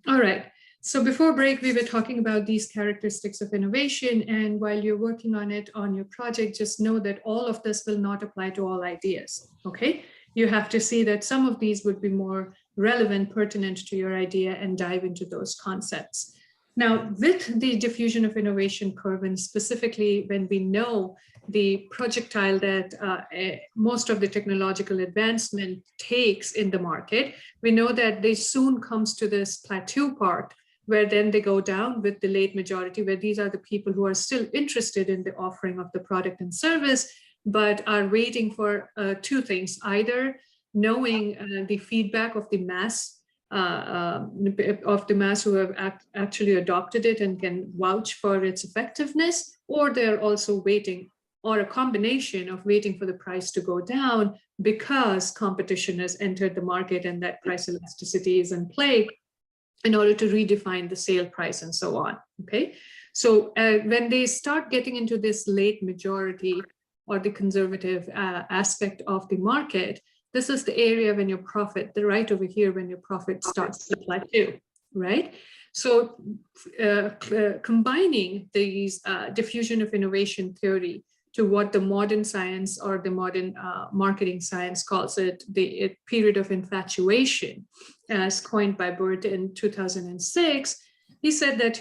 All right. So before break, we were talking about these characteristics of innovation. And while you're working on it on your project, just know that all of this will not apply to all ideas. Okay. You have to see that some of these would be more relevant, pertinent to your idea, and dive into those concepts. Now, with the diffusion of innovation curve, and specifically when we know the projectile that most of the technological advancement takes in the market, we know that they soon comes to this plateau part where then they go down with the late majority, where these are the people who are still interested in the offering of the product and service, but are waiting for two things: either knowing the feedback of the mass who have actually adopted it and can vouch for its effectiveness, or they're also waiting, or a combination of waiting for the price to go down because competition has entered the market and that price elasticity is in play in order to redefine the sale price and so on. Okay, so when they start getting into this late majority or the conservative aspect of the market, this is the area when your profit, the right over here, when your profit starts to plateau, right? So combining these diffusion of innovation theory to what the modern science or the modern marketing science calls it, the period of infatuation, as coined by Burt in 2006. He said that,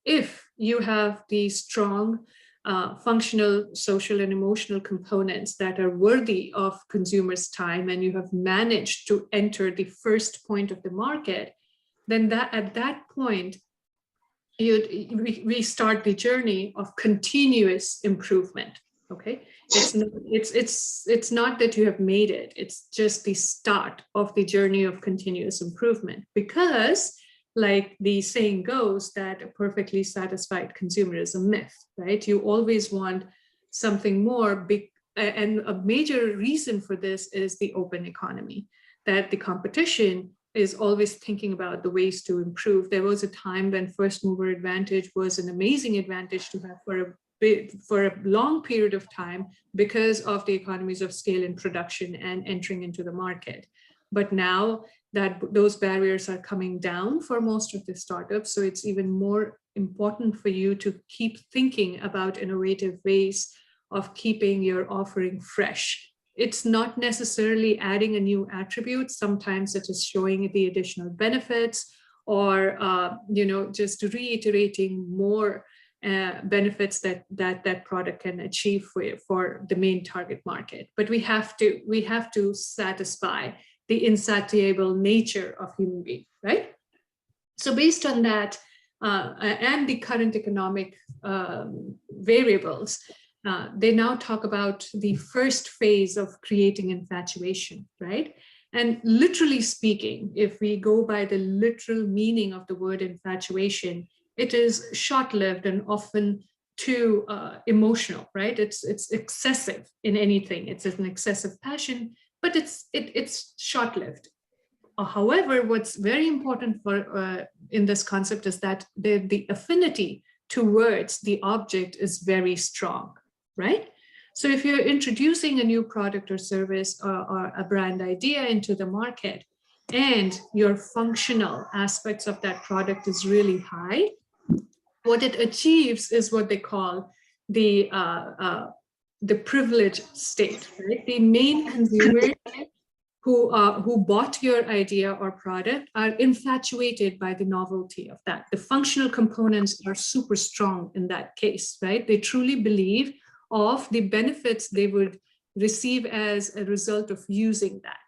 if you have these strong functional, social, and emotional components that are worthy of consumers' time, and you have managed to enter the first point of the market, then at that point, we start the journey of continuous improvement. Okay, it's not that you have made it; it's just the start of the journey of continuous improvement. Because, like the saying goes, that a perfectly satisfied consumer is a myth, right? You always want something more big, and a major reason for this is the open economy, that the competition is always thinking about the ways to improve. There was a time when first mover advantage was an amazing advantage to have for a long period of time because of the economies of scale in production and entering into the market. But now that those barriers are coming down for most of the startups, so it's even more important for you to keep thinking about innovative ways of keeping your offering fresh. It's not necessarily adding a new attribute. Sometimes it is showing the additional benefits, or just reiterating more benefits that product can achieve for the main target market. But we have to satisfy the insatiable nature of human being, right? So based on that and the current economic variables, they now talk about the first phase of creating infatuation, right? And literally speaking, if we go by the literal meaning of the word infatuation, it is short-lived and often too emotional, right? It's excessive in anything. It's an excessive passion, but it's short-lived. However, what's very important for in this concept is that the affinity towards the object is very strong, right? So if you're introducing a new product or service or a brand idea into the market, and your functional aspects of that product is really high, what it achieves is what they call the privileged state, right? The main consumers who bought your idea or product are infatuated by the novelty of that. The functional components are super strong in that case, right? They truly believe of the benefits they would receive as a result of using that.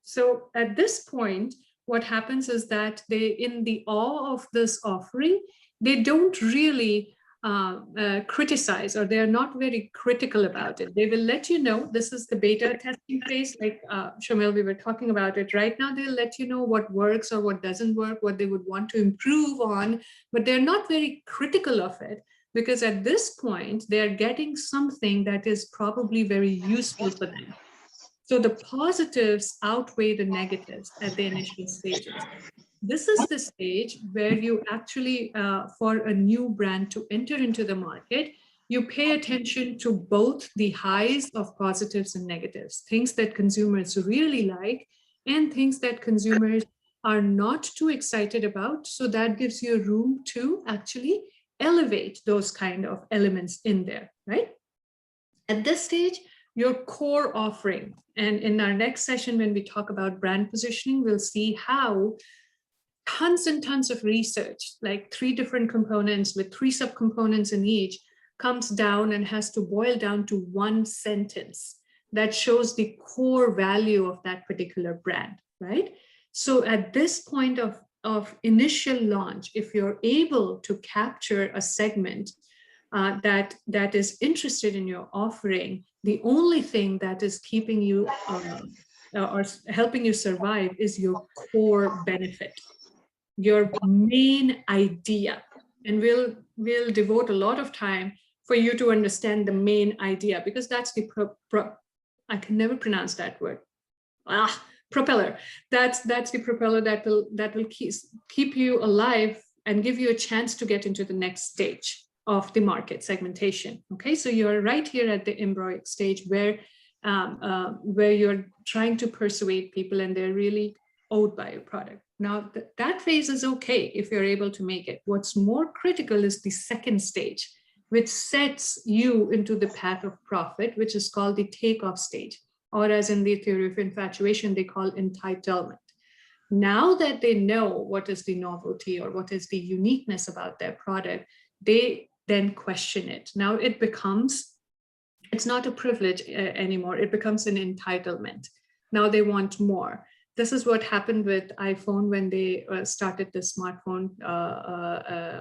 So at this point, what happens is that they, in the awe of this offering, they don't really criticize, or they're not very critical about it. They will let you know, this is the beta testing phase, like Shamil, we were talking about it. Right now, they'll let you know what works or what doesn't work, what they would want to improve on, but they're not very critical of it, because at this point, they're getting something that is probably very useful for them. So the positives outweigh the negatives at the initial stages. This is the stage where you actually, for a new brand to enter into the market, you pay attention to both the highs of positives and negatives, things that consumers really like and things that consumers are not too excited about. So that gives you room to actually elevate those kind of elements in there, right? At this stage, your core offering, and in our next session, when we talk about brand positioning, we'll see how tons and tons of research, like 3 different components with 3 subcomponents in each, comes down and has to boil down to 1 sentence that shows the core value of that particular brand, right? So at this point of initial launch, if you're able to capture a segment that is interested in your offering, the only thing that is keeping you or helping you survive is your core benefit, your main idea. And we'll devote a lot of time for you to understand the main idea, because that's the I can never pronounce that word. Propeller. That's the propeller that will keep you alive and give you a chance to get into the next stage of the market segmentation. Okay, so you're right here at the embryonic stage where you're trying to persuade people and they're really owed by your product. Now, that phase is okay if you're able to make it. What's more critical is the second stage, which sets you into the path of profit, which is called the takeoff stage, or as in the theory of infatuation, they call entitlement. Now that they know what is the novelty or what is the uniqueness about their product, they then question it. Now it's not a privilege anymore. It becomes an entitlement. Now they want more. This is what happened with iPhone when they started the smartphone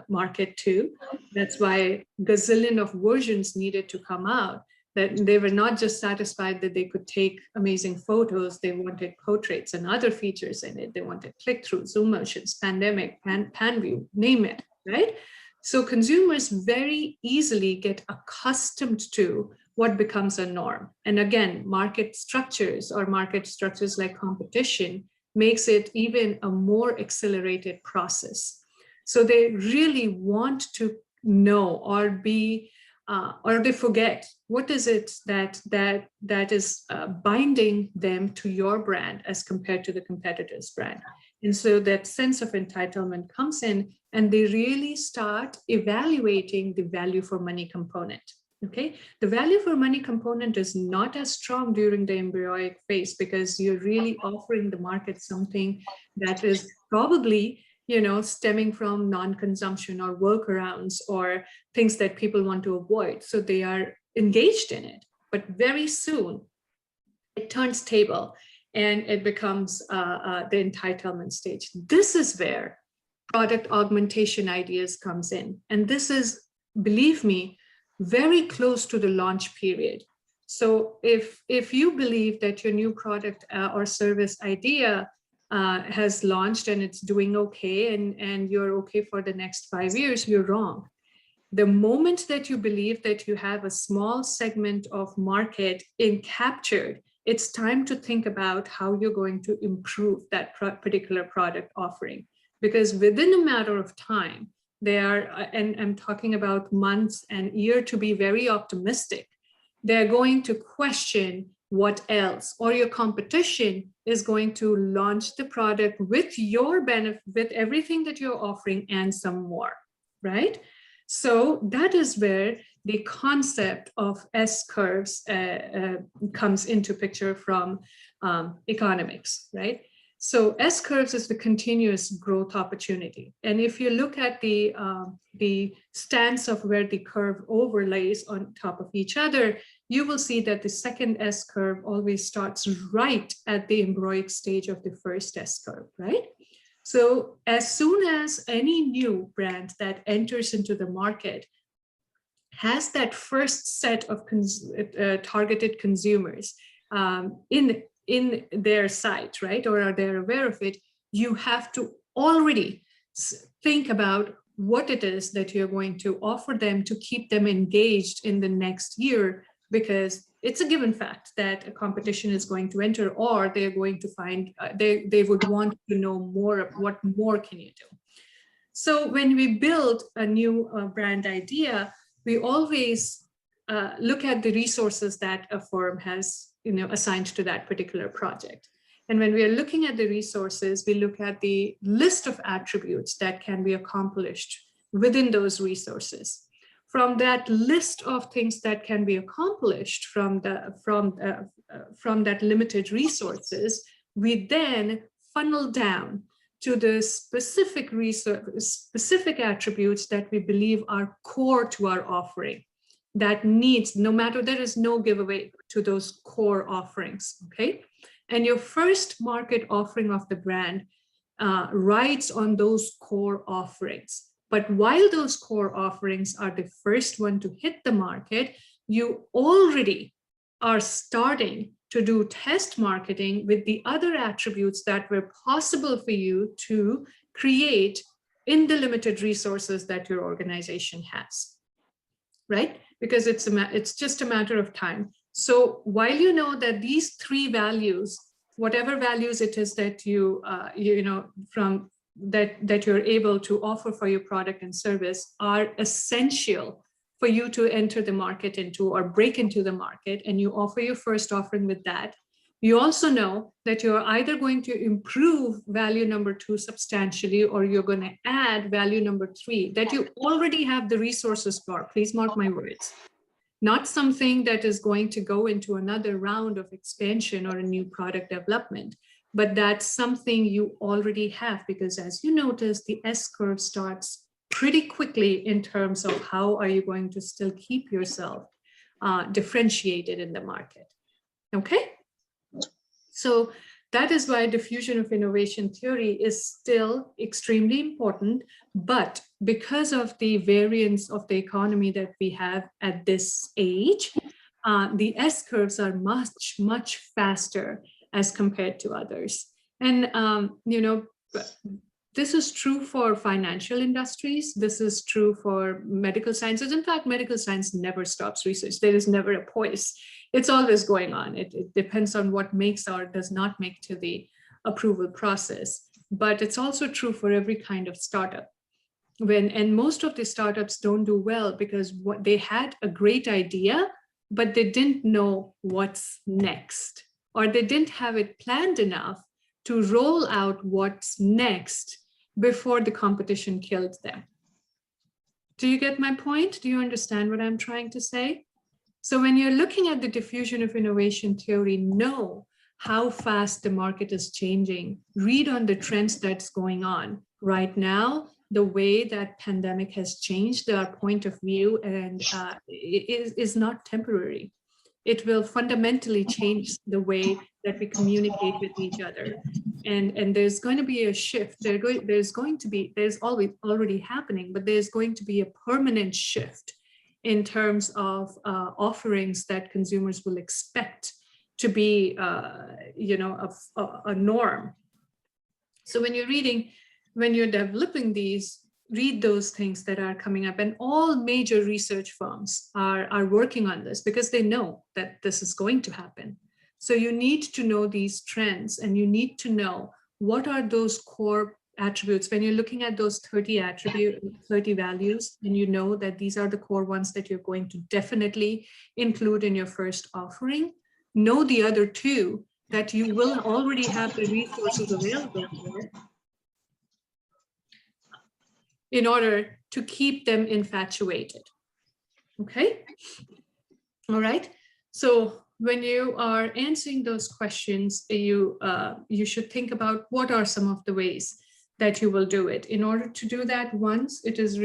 market too. That's why gazillion of versions needed to come out, that they were not just satisfied that they could take amazing photos. They wanted portraits and other features in it. They wanted click-through, zoom motions, pandemic, pan view, name it, right? So consumers very easily get accustomed to what becomes a norm. And again, market structures like competition makes it even a more accelerated process. So they really want to know or they forget what is it that is binding them to your brand as compared to the competitor's brand. And so that sense of entitlement comes in, and they really start evaluating the value for money component. Okay, the value for money component is not as strong during the embryonic phase, because you're really offering the market something that is probably, stemming from non-consumption or workarounds or things that people want to avoid. So they are engaged in it, but very soon it turns table and it becomes the entitlement stage. This is where product augmentation ideas comes in. And this is, believe me, very close to the launch period. So if you believe that your new product or service idea has launched and it's doing okay and you're okay for the next 5 years, you're wrong. The moment that you believe that you have a small segment of market captured, it's time to think about how you're going to improve that particular product offering. Because within a matter of time, they are, and I'm talking about months and year to be very optimistic, they're going to question what else, or your competition is going to launch the product with your benefit, with everything that you're offering and some more, right? So that is where the concept of S-curves comes into picture from economics, right? So S-curves is the continuous growth opportunity. And if you look at the stance of where the curve overlays on top of each other, you will see that the second S-curve always starts right at the embryonic stage of the first S-curve, right? So as soon as any new brand that enters into the market has that first set of targeted consumers in their site, right, or they're aware of it, you have to already think about what it is that you're going to offer them to keep them engaged in the next year, because it's a given fact that a competition is going to enter, or they're going to find, they would want to know more of what more can you do. So when we build a new brand idea, we always look at the resources that a firm has assigned to that particular project. And when we are looking at the resources, we look at the list of attributes that can be accomplished within those resources. From that list of things that can be accomplished from that limited resources, we then funnel down to the specific attributes that we believe are core to our offering. That needs, no matter, there is no giveaway to those core offerings, okay? And your first market offering of the brand rides on those core offerings. But while those core offerings are the first one to hit the market, you already are starting to do test marketing with the other attributes that were possible for you to create in the limited resources that your organization has, right? Because it's just a matter of time. So while you know that these three values, whatever values it is that that you're able to offer for your product and service are essential for you to enter the market into or break into the market, and you offer your first offering with that, you also know that you're either going to improve value number 2 substantially, or you're going to add value number 3 that you already have the resources for. Please mark my words. Not something that is going to go into another round of expansion or a new product development, but that's something you already have, because as you notice, the S-curve starts pretty quickly in terms of how are you going to still keep yourself differentiated in the market, okay? So that is why diffusion of innovation theory is still extremely important, but because of the variance of the economy that we have at this age, the S-curves are much, much faster as compared to others. And, this is true for financial industries. This is true for medical sciences. In fact, medical science never stops research. There is never a pause. It's always going on. It depends on what makes or does not make to the approval process. But it's also true for every kind of startup. And most of the startups don't do well because they had a great idea, but they didn't know what's next, or they didn't have it planned enough to roll out what's next before the competition killed them. Do you get my point? Do you understand what I'm trying to say? So when you're looking at the diffusion of innovation theory, know how fast the market is changing. Read on the trends that's going on. Right now, the way that pandemic has changed our point of view and is not temporary. It will fundamentally change the way that we communicate with each other. And there's going to be a shift. There's always already happening, but there's going to be a permanent shift in terms of offerings that consumers will expect to be, a norm. So when you're developing these, read those things that are coming up, and all major research firms are working on this because they know that this is going to happen. So you need to know these trends, and you need to know what are those core attributes. When you're looking at those 30 values, and you know that these are the core ones that you're going to definitely include in your first offering, know the other 2 that you will already have the resources available for in order to keep them infatuated, okay? All right, so when you are answering those questions, you should think about what are some of the ways that you will do it. In order to do that, it is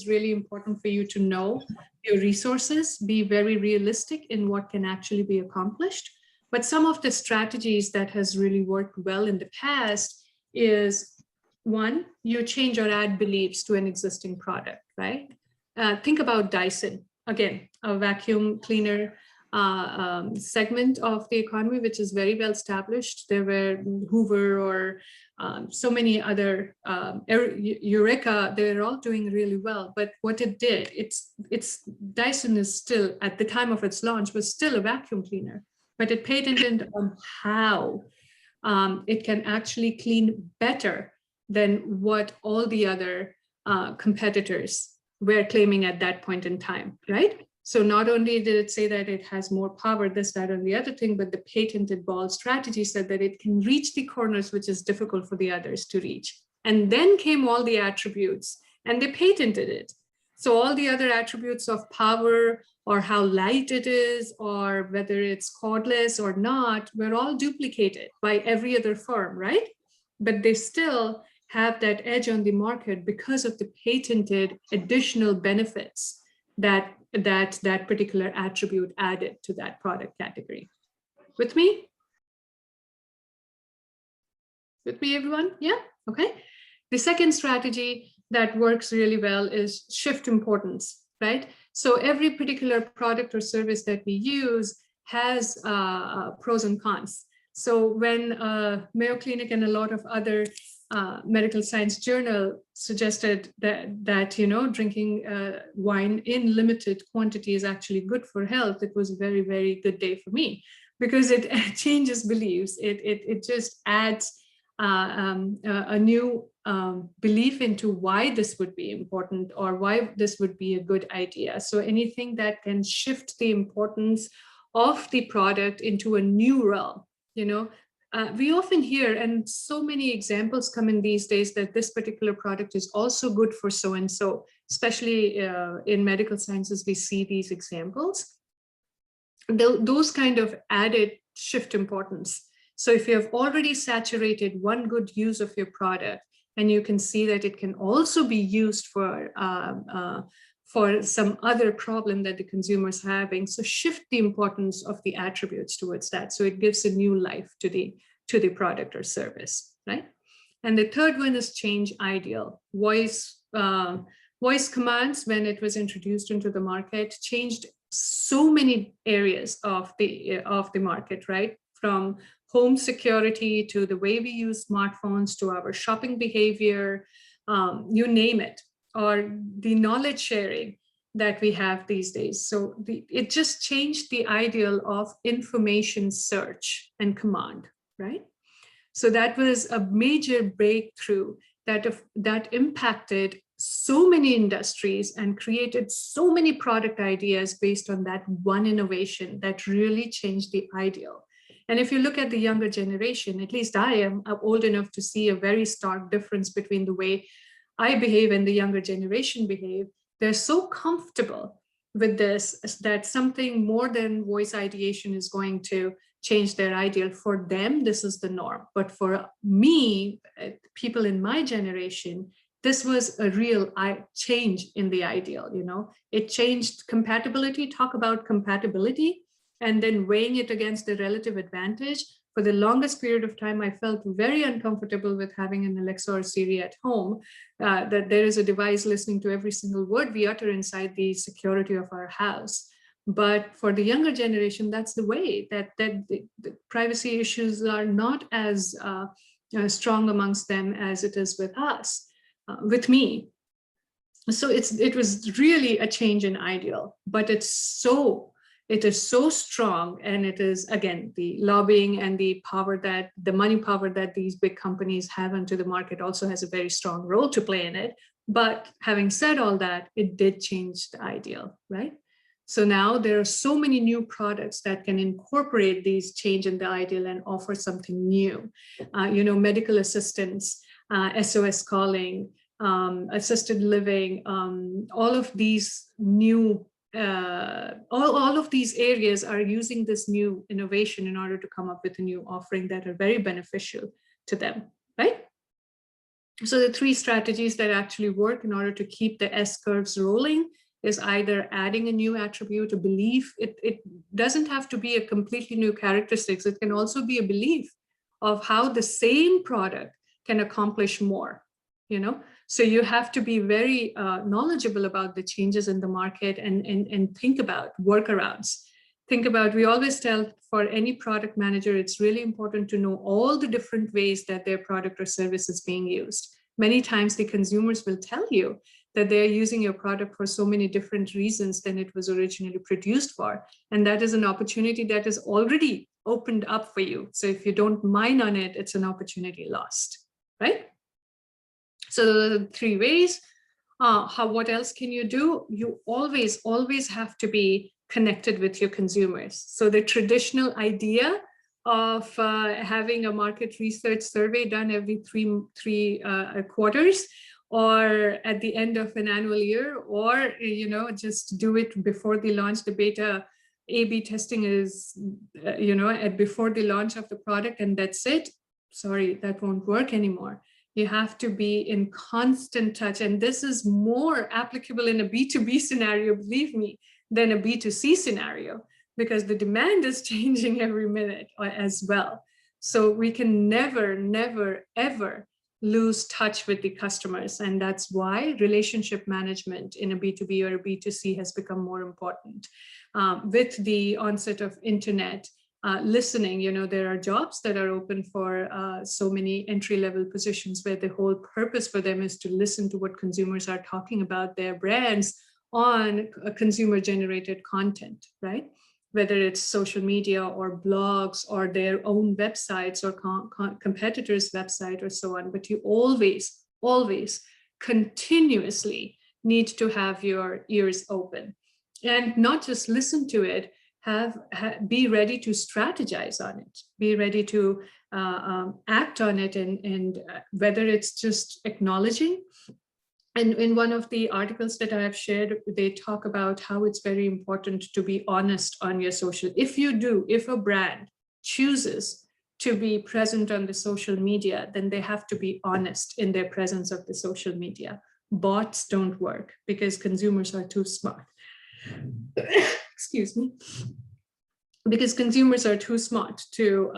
really important for you to know your resources, be very realistic in what can actually be accomplished. But some of the strategies that has really worked well in the past is, 1, you change or add beliefs to an existing product, right? Think about Dyson, again, a vacuum cleaner segment of the economy, which is very well established. There were Hoover or so many other, Eureka, they're all doing really well. But what it did, Dyson is still, at the time of its launch, was still a vacuum cleaner, but it patented on how it can actually clean better than what all the other competitors were claiming at that point in time, right? So not only did it say that it has more power, this, that, and the other thing, but the patented ball strategy said that it can reach the corners, which is difficult for the others to reach. And then came all the attributes, and they patented it. So all the other attributes of power, or how light it is, or whether it's cordless or not, were all duplicated by every other firm, right? But they still have that edge on the market because of the patented additional benefits that particular attribute added to that product category. With me? With me, everyone? Yeah, okay. The second strategy that works really well is shift importance, right? So every particular product or service that we use has pros and cons. So when Mayo Clinic and a lot of other medical science journal suggested that drinking wine in limited quantity is actually good for health, it was a very, very good day for me, because it changes beliefs. It just adds a new belief into why this would be important, or why this would be a good idea. So anything that can shift the importance of the product into a new realm, we often hear, and so many examples come in these days, that this particular product is also good for so-and-so, especially in medical sciences, we see these examples. Those kind of added shift importance. So if you have already saturated one good use of your product, and you can see that it can also be used for some other problem that the consumer is having, so shift the importance of the attributes towards that. So it gives a new life to the product or service, right? And the third one is change ideal. Voice commands, when it was introduced into the market, changed so many areas of the market, right? From home security to the way we use smartphones, to our shopping behavior, you name it, or the knowledge sharing that we have these days. So it just changed the ideal of information search and command, right? So that was a major breakthrough that impacted so many industries and created so many product ideas based on that one innovation that really changed the ideal. And if you look at the younger generation, at least I am old enough to see a very stark difference between the way I behave and the younger generation behave. They're so comfortable with this that something more than voice ideation is going to change their ideal. For them, this is the norm. But for me, people in my generation, this was a real change in the ideal. It changed compatibility. Talk about compatibility. And then weighing it against the relative advantage. For the longest period of time, I felt very uncomfortable with having an Alexa or Siri at home, that there is a device listening to every single word we utter inside the security of our house. But for the younger generation, that's the way, that the privacy issues are not as strong amongst them as it is with us, with me. So it was really a change in ideal, but it is so strong, and it is, again, the lobbying and the money power that these big companies have into the market also has a very strong role to play in it. But having said all that, it did change the ideal, right? So now there are so many new products that can incorporate these change in the ideal and offer something new. Medical assistance, SOS calling, assisted living, all of these new all of these areas are using this new innovation in order to come up with a new offering that are very beneficial to them, right? So the three strategies that actually work in order to keep the S-curves rolling is either adding a new attribute, a belief. It doesn't have to be a completely new characteristics. It can also be a belief of how the same product can accomplish more, So you have to be very knowledgeable about the changes in the market and think about workarounds. We always tell, for any product manager, it's really important to know all the different ways that their product or service is being used. Many times the consumers will tell you that they're using your product for so many different reasons than it was originally produced for. And that is an opportunity that is already opened up for you. So if you don't mine on it, it's an opportunity lost, right? So the three ways. What else can you do? You always have to be connected with your consumers. So the traditional idea of having a market research survey done every three quarters, or at the end of an annual year, or just do it before the launch. The beta A/B testing is before the launch of the product, and that's it. Sorry, that won't work anymore. You have to be in constant touch, and this is more applicable in a B2B scenario, believe me, than a B2C scenario, because the demand is changing every minute as well. So we can never, ever lose touch with the customers. And that's why relationship management in a B2B or a B2C has become more important. With the onset of internet, listening, there are jobs that are open for so many entry-level positions where the whole purpose for them is to listen to what consumers are talking about their brands on consumer-generated content, right? Whether it's social media or blogs or their own websites or competitors' website or so on. But you always continuously need to have your ears open and not just listen to it, be ready to strategize on it, be ready to act on it, and whether it's just acknowledging. And in one of the articles that I have shared, they talk about how it's very important to be honest on your social. If a brand chooses to be present on the social media, then they have to be honest in their presence of the social media. Bots don't work because consumers are too smart. Excuse me. Because consumers are too smart to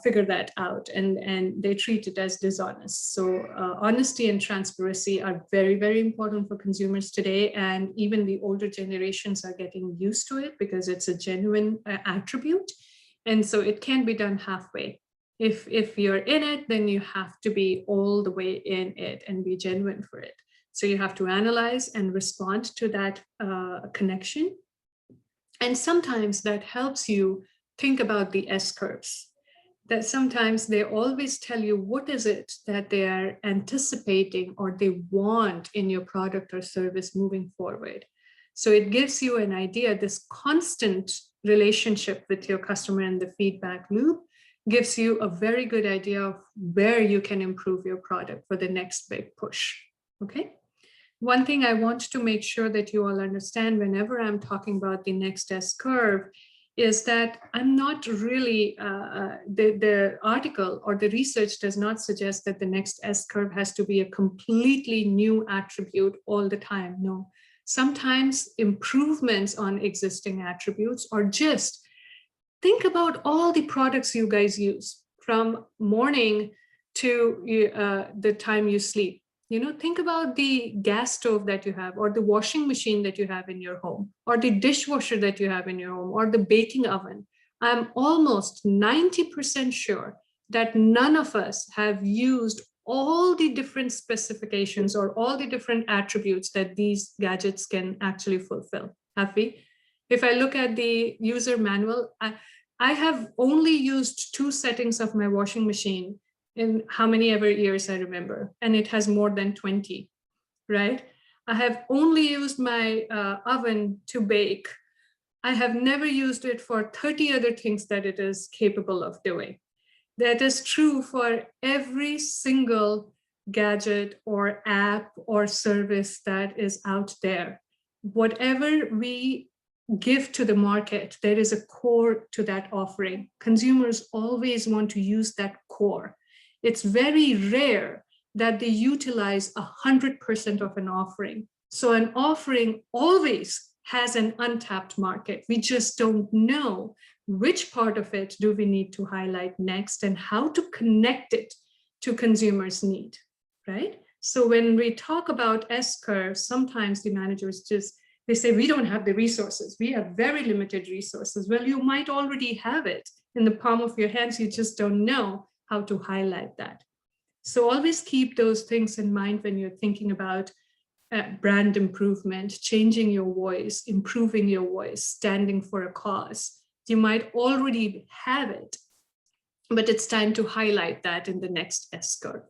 figure that out, and they treat it as dishonest. So honesty and transparency are very, very important for consumers today, and even the older generations are getting used to it because it's a genuine attribute, and so it can be done halfway. If you're in it, then you have to be all the way in it and be genuine for it. So you have to analyze and respond to that connection. And sometimes that helps you think about the S-curves. That sometimes they always tell you what is it that they are anticipating or they want in your product or service moving forward. So it gives you an idea. This constant relationship with your customer and the feedback loop gives you a very good idea of where you can improve your product for the next big push. Okay. One thing I want to make sure that you all understand whenever I'm talking about the next S-curve is that I'm not really, the article or the research does not suggest that the next S-curve has to be a completely new attribute all the time. No, sometimes improvements on existing attributes, or just think about all the products you guys use from morning to the time you sleep. Think about the gas stove that you have, or the washing machine that you have in your home, or the dishwasher that you have in your home, or the baking oven. I'm almost 90% sure that none of us have used all the different specifications or all the different attributes that these gadgets can actually fulfill. Have we? If I look at the user manual, I have only used 2 settings of my washing machine in how many ever years I remember, and it has more than 20, right? I have only used my oven to bake. I have never used it for 30 other things that it is capable of doing. That is true for every single gadget or app or service that is out there. Whatever we give to the market, there is a core to that offering. Consumers always want to use that core. It's very rare that they utilize 100% of an offering. So an offering always has an untapped market. We just don't know which part of it do we need to highlight next and how to connect it to consumers' need, right? So when we talk about S-curves, sometimes the managers they say, we don't have the resources. We have very limited resources. Well, you might already have it in the palm of your hands. You just don't know how to highlight that. So always keep those things in mind when you're thinking about brand improvement, changing your voice, improving your voice, standing for a cause. You might already have it, but it's time to highlight that in the next S-curve.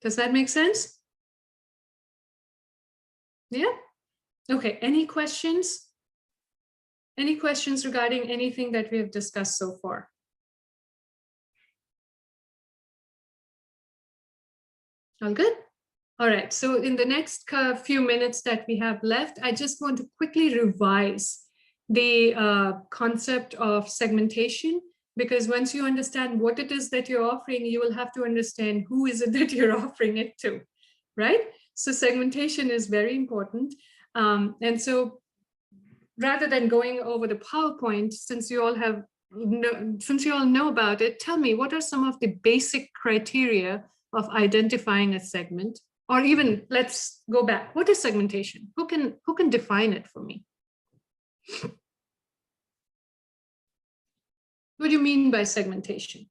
Does that make sense? Yeah. Okay. Any questions? Any questions regarding anything that we have discussed so far? All good? All right. So in the next few minutes that we have left, I just want to quickly revise the concept of segmentation, because once you understand what it is that you're offering, you will have to understand who is it that you're offering it to, right? So segmentation is very important. And so rather than going over the PowerPoint, since you all know about it, tell me, what are some of the basic criteria of identifying a segment? Or even, let's go back. What is segmentation? Who can define it for me? What do you mean by segmentation?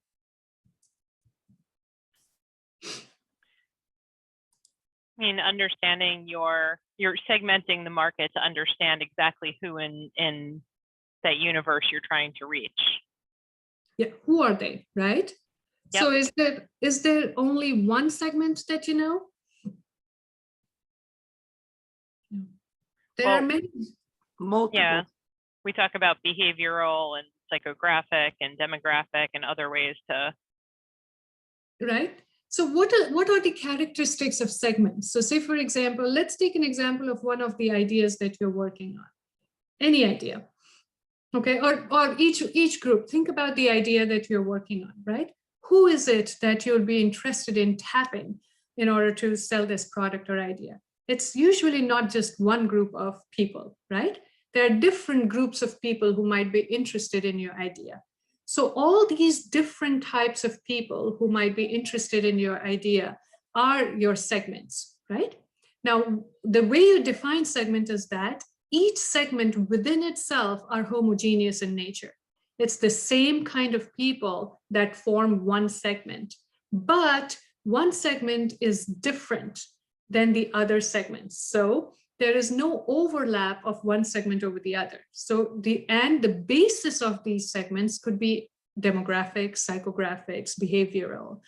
I mean, understanding you're segmenting the market to understand exactly who in that universe you're trying to reach. Yeah, who are they, right? Yep. So is there only one segment that you know? There are many. Multiple. Yeah, we talk about behavioral and psychographic and demographic and other ways to. Right. So what are the characteristics of segments? So say, for example, let's take an example of one of the ideas that you're working on. Any idea. Okay, or each group, think about the idea that you're working on, right? Who is it that you'll be interested in tapping in order to sell this product or idea? It's usually not just one group of people, right? There are different groups of people who might be interested in your idea. So all these different types of people who might be interested in your idea are your segments, right? Now, the way you define segment is that each segment within itself are homogeneous in nature. It's the same kind of people that form one segment, but one segment is different than the other segments. So there is no overlap of one segment over the other. So the basis of these segments could be demographics, psychographics, behavioral.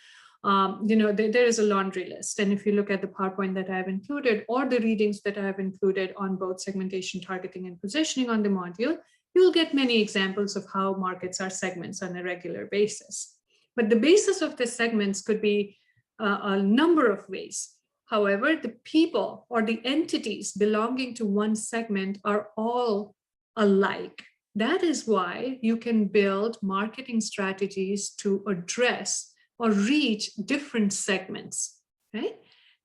There is a laundry list. And if you look at the PowerPoint that I have included or the readings that I have included on both segmentation, targeting, and positioning on the module, you'll get many examples of how markets are segments on a regular basis. But the basis of the segments could be a number of ways. However, the people or the entities belonging to one segment are all alike. That is why you can build marketing strategies to address or reach different segments, right?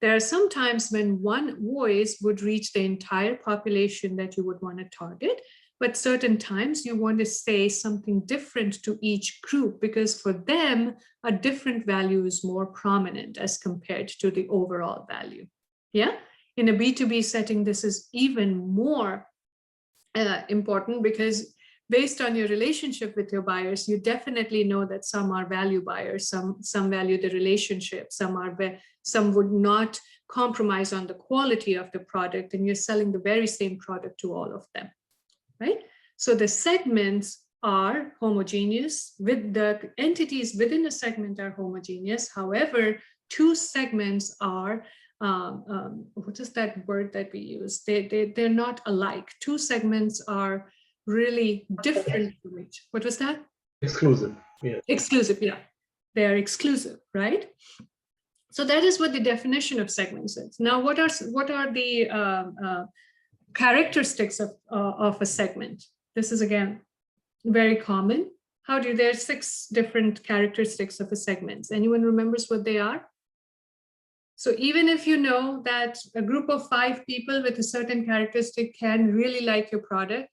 There are some times when one voice would reach the entire population that you would want to target, but certain times you want to say something different to each group because for them, a different value is more prominent as compared to the overall value. Yeah, in a B2B setting, this is even more important because based on your relationship with your buyers, you definitely know that some are value buyers, some value the relationship, some would not compromise on the quality of the product, and you're selling the very same product to all of them, right? So the segments are homogeneous, with the entities within a segment are homogeneous. However, two segments are what is that word that we use? They're not alike. Two segments are really different from each. What was that? Exclusive. Yeah. Exclusive, yeah. They are exclusive, right? So that is what the definition of segments is. Now, what are the characteristics of a segment? This is again very common. There are 6 different characteristics of a segment. Anyone remembers what they are? So even if you know that a group of 5 people with a certain characteristic can really like your product,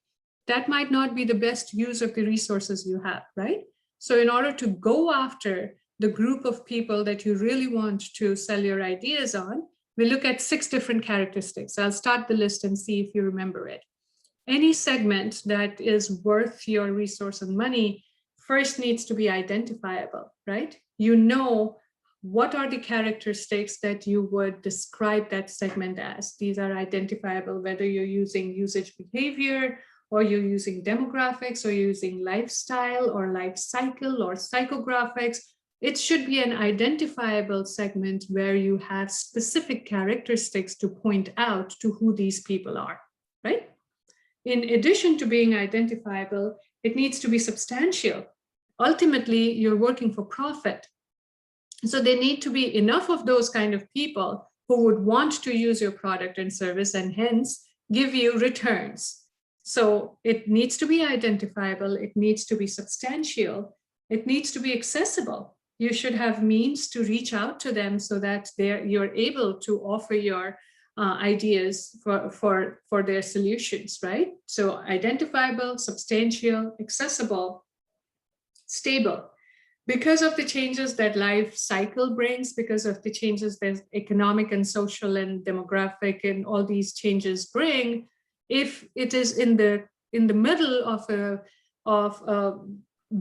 that might not be the best use of the resources you have, right? So in order to go after the group of people that you really want to sell your ideas on, we look at 6 different characteristics. I'll start the list and see if you remember it. Any segment that is worth your resource and money first needs to be identifiable, right? You know what are the characteristics that you would describe that segment as. These are identifiable, whether you're using usage behavior, or you're using demographics, or you're using lifestyle or life cycle or psychographics, It should be an identifiable segment where you have specific characteristics to point out to who these people are, right? In addition to being identifiable, it needs to be substantial. Ultimately, you're working for profit. So there need to be enough of those kind of people who would want to use your product and service and hence give you returns. So it needs to be identifiable, it needs to be substantial, it needs to be accessible. You should have means to reach out to them so that you're able to offer your ideas for their solutions, right? So identifiable, substantial, accessible, stable. Because of the changes that life cycle brings, because of the changes that economic and social and demographic and all these changes bring, if it is in the middle of a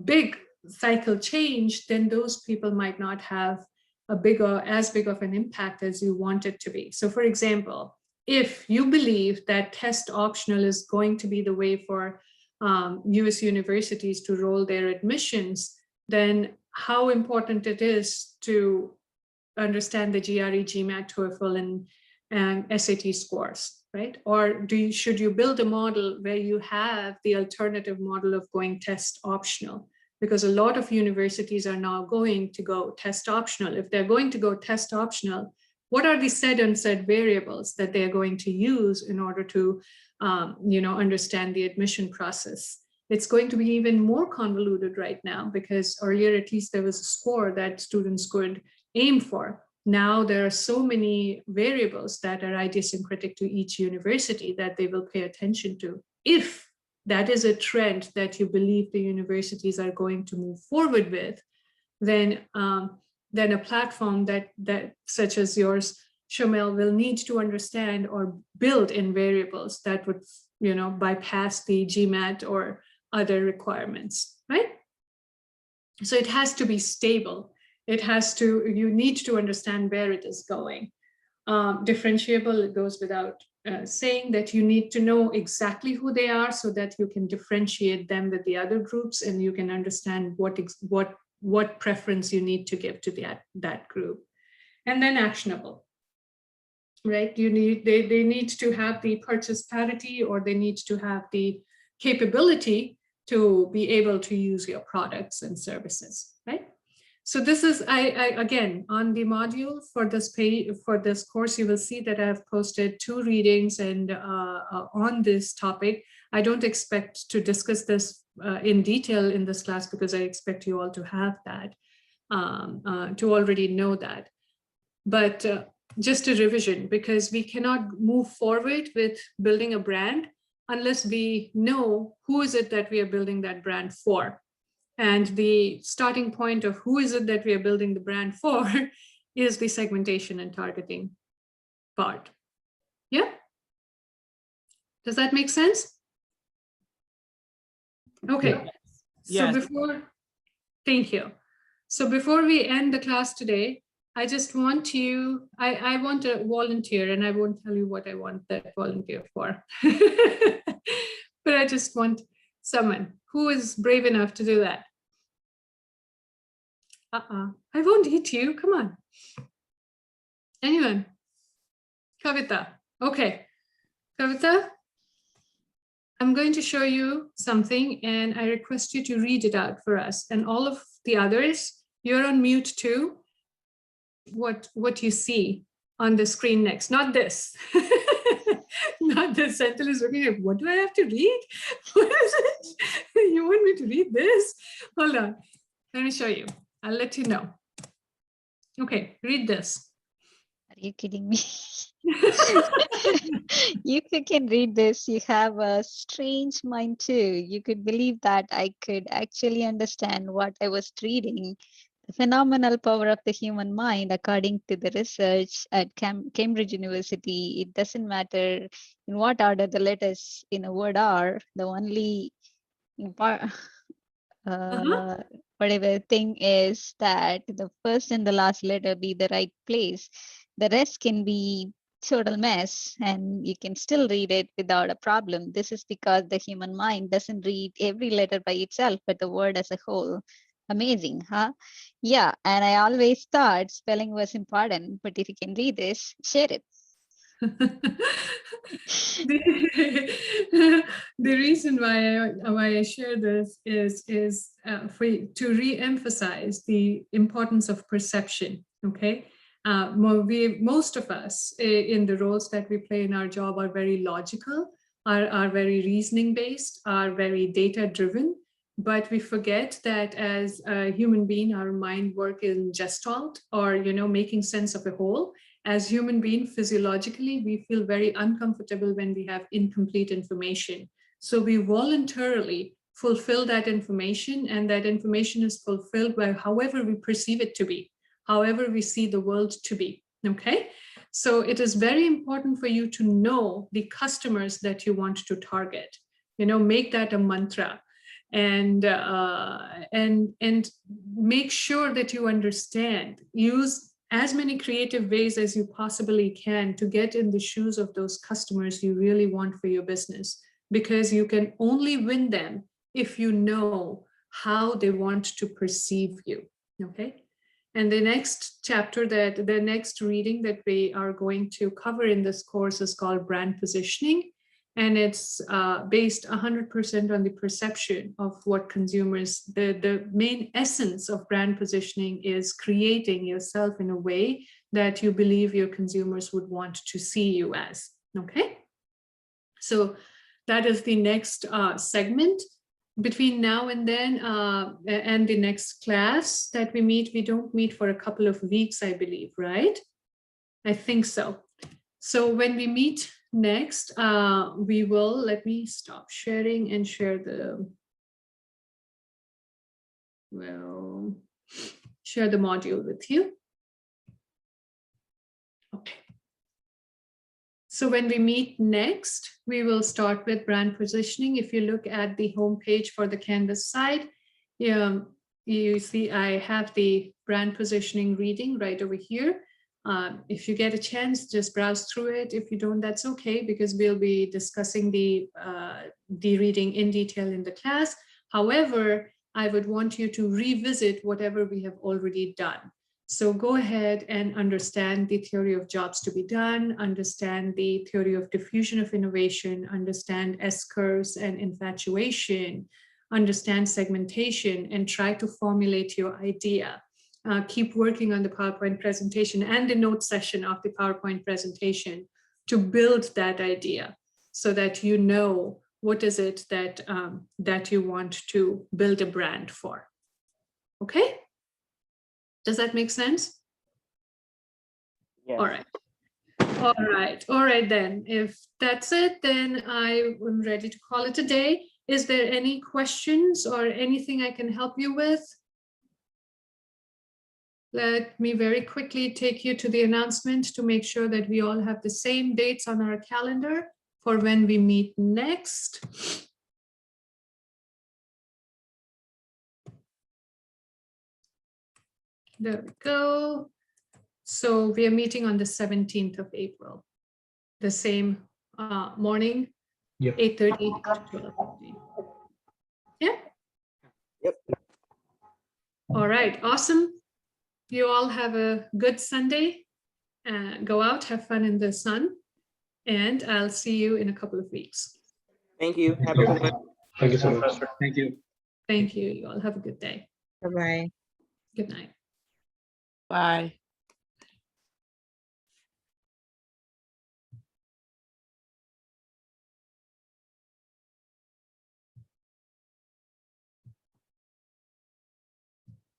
big cycle change, then those people might not have as big of an impact as you want it to be. So for example, if you believe that test optional is going to be the way for US universities to roll their admissions, then how important it is to understand the GRE, GMAT, TOEFL, and SAT scores, right? Or should you build a model where you have the alternative model of going test optional? Because a lot of universities are now going to go test optional. If they're going to go test optional, what are the said and unsaid variables that they're going to use in order to understand the admission process? It's going to be even more convoluted right now, because earlier at least there was a score that students could aim for. Now there are so many variables that are idiosyncratic to each university that they will pay attention to. If that is a trend that you believe the universities are going to move forward with, then a platform that such as yours, Shomel, will need to understand or build in variables that would bypass the GMAT or other requirements, right? So it has to be stable. You need to understand where it is going. Differentiable, it goes without saying that you need to know exactly who they are so that you can differentiate them with the other groups and you can understand what preference you need to give to that group. And then actionable, right? They need to have the purchase parity, or they need to have the capability to be able to use your products and services, right? So this is, again, on the module for this page, for this course, you will see that I've posted 2 readings and on this topic. I don't expect to discuss this in detail in this class because I expect you all to have that, to already know that. But just a revision, because we cannot move forward with building a brand unless we know who is it that we are building that brand for. And the starting point of who is it that we are building the brand for is the segmentation and targeting part. Yeah? Does that make sense? Okay. Yes. So thank you. So before we end the class today, I just want I want a volunteer, and I won't tell you what I want that volunteer for. But I just want someone who is brave enough to do that. I won't eat you, come on. Anyone? Kavita, okay. Kavita, I'm going to show you something and I request you to read it out for us. And all of the others, you're on mute too. What you see on the screen next, not this. Not this. Senthil is looking at, what do I have to read? What is it? You want me to read this? Hold on, let me show you. I'll let you know. Okay, read this. Are you kidding me? You can read this. You have a strange mind too. You could believe that I could actually understand what I was reading. The phenomenal power of the human mind, according to the research at Cambridge University, it doesn't matter in what order the letters in a word are. The only whatever thing is that the first and the last letter be the right place. The rest can be total mess and you can still read it without a problem. This is because the human mind doesn't read every letter by itself, but the word as a whole. Amazing, huh? Yeah, and I always thought spelling was important, but if you can read this, share it. the, the reason why I share this is to re-emphasize the importance of perception. Okay, most of us in the roles that we play in our job are very logical, are very reasoning based, are very data driven. But we forget that as a human being, our mind work in gestalt, or making sense of a whole. As human beings, physiologically, we feel very uncomfortable when we have incomplete information. So we voluntarily fulfill that information, and that information is fulfilled by however we perceive it to be, however we see the world to be. Okay, so it is very important for you to know the customers that you want to target. Make that a mantra. And make sure that you understand, use as many creative ways as you possibly can to get in the shoes of those customers you really want for your business, because you can only win them if you know how they want to perceive you. Okay, and the next chapter, the next reading that we are going to cover in this course is called brand positioning. And it's based 100% on the perception of what consumers, the main essence of brand positioning is creating yourself in a way that you believe your consumers would want to see you as. Okay, so that is the next segment. Between now and then and the next class that we meet, we don't meet for a couple of weeks, I believe, right? I think so. So when we meet next, we will, let me stop sharing and share the, share the module with you. Okay. So when we meet next, we will start with brand positioning. If you look at the homepage for the Canvas site, you see I have the brand positioning reading right over here. If you get a chance, just browse through it. If you don't, that's okay, because we'll be discussing the reading in detail in the class. However, I would want you to revisit whatever we have already done. So go ahead and understand the theory of jobs to be done, understand the theory of diffusion of innovation, understand S-curves and infatuation, understand segmentation, and try to formulate your idea. Keep working on the PowerPoint presentation and the note session of the PowerPoint presentation to build that idea, so that you know what is it that, that you want to build a brand for. Okay? Does that make sense? Yes. All right. All right then. If that's it, then I am ready to call it a day. Is there any questions or anything I can help you with? Let me very quickly take you to the announcement to make sure that we all have the same dates on our calendar for when we meet next. There we go. So we are meeting on the 17th of April, the same morning, Yep. 8:30 to 12:15. Yeah. Yep. All right, awesome. You all have a good Sunday. Go out, have fun in the sun, and I'll see you in a couple of weeks. Thank you. Have a good one. Thank you so much. Thank you. Thank you. You all have a good day. Bye-bye. Good night. Bye.